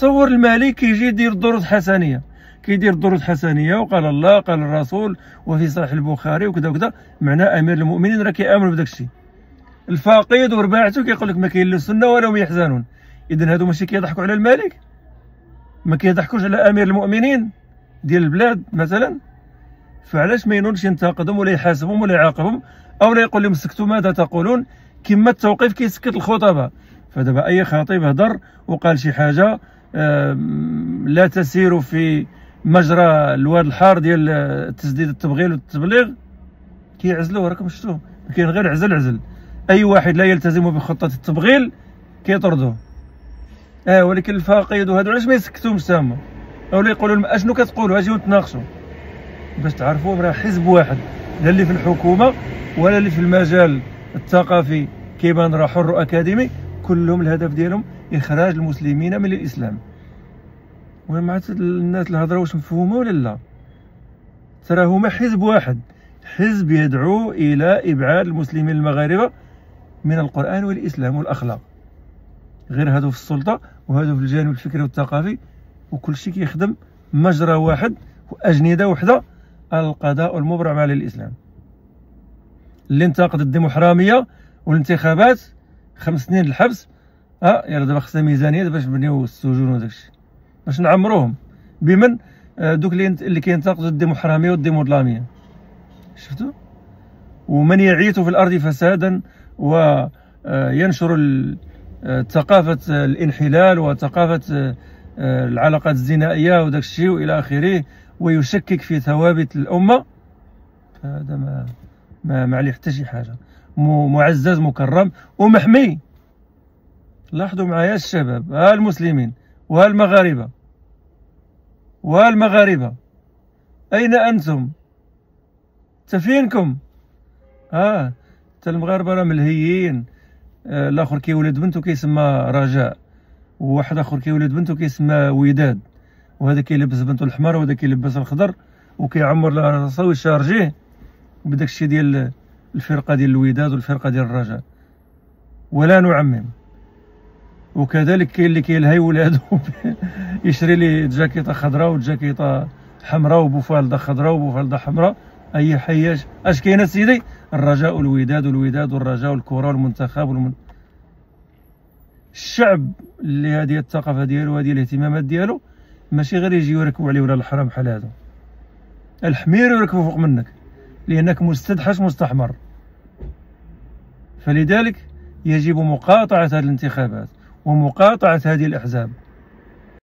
تصور المالك كيجي يدير الدروس حسنيه، كيدير الدروس حسنيه وقال الله قال الرسول وفي صحيح البخاري وكذا وكذا، معناه امير المؤمنين راه كيامن بداك الشيء. الفقيد ورباعته كيقول لك ما كاين لا سنه ولا هم يحزنون. اذا هادو ماشي كيضحكوا على الملك، ما كيضحكوش على امير المؤمنين ديال البلاد مثلا. فعلاش ما ينوضش ينتقدهم ولا يحاسبهم ولا يعاقبهم او لا يقول لهم سكتوا ماذا تقولون، كما التوقيف كيسكت الخطباء. فدابا اي خطيب هضر وقال شي حاجه لا تسير في مجرى الواد الحار ديال تسديد التبغيل والتبليغ، كيعزلوه. راكم شفتوه، كاين غير عزل. اي واحد لا يلتزم بخطه التبغيل كيطردوه. ولكن الفقيد وهادو علاش ما يسكتوش تما، اولا يقولوا لهم اشنو كتقولوا اجيو نتناقشوا، باش تعرفوا راه حزب واحد، لا اللي في الحكومه ولا اللي في المجال الثقافي كيبان راه حر واكاديمي، كلهم الهدف ديالهم اخراج المسلمين من الاسلام. وما الناس الهضره واش مفهومه ولا لا؟ ترى هما حزب واحد، حزب يدعو الى ابعاد المسلمين المغاربه من القران والاسلام والاخلاق. غير هادو في السلطه وهادو في الجانب الفكري والثقافي، وكل شيء كيخدم مجرى واحد واجنده وحده، القضاء المبرم على الاسلام. اللي انتقد الديمقراطيه والانتخابات 5 سنين الحبس. يلا دابا خصنا ميزانيه باش نبنيو السجون وداك الشيء، باش نعمروهم بمن دوك اللي كينتقدوا الديمقراطيه والديمقراطيه. شفتوا؟ ومن يعيث في الارض فسادا وينشر ثقافه الانحلال وثقافه العلاقات الزنائيه وداك الشيء والى اخره، ويشكك في ثوابت الامه، هذا ما عليه حتى شي حاجه. معزز مكرم ومحمي. لاحظوا معايا الشباب، المسلمين والمغاربه اين انتم؟ تفينكم؟ حتى المغاربه راه ملهيين. الاخر كيولد بنته كيسمى رجاء، وواحد اخر كيولد بنته كيسمى وداد، وهذا كيلبس بنته الحمر وهذا كيلبس الخضر، وكيعمر لها راسه ويشارجيه بداك الشيء ديال الفرقه ديال الوداد والفرقه ديال الرجاء. ولا نعمم. وكذلك كاين اللي كيلهي ولادو يشري لي جاكيطه خضراء وجاكيطه حمراء وبوفالده خضراء وبوفالده حمراء. اي حياج اش كاين سيدي؟ الرجاء والوداد والرجاء والكره والمنتخب الشعب اللي هذه الثقافه ديالو وهذه الاهتمامات ديالو، ماشي غير يجيو يركبوا عليه ولا الحرام بحال هذا. الحمير يركبوا فوق منك لانك مستدحش مستحمر. فلذلك يجب مقاطعه هذه الانتخابات ومقاطعه هذه الاحزاب.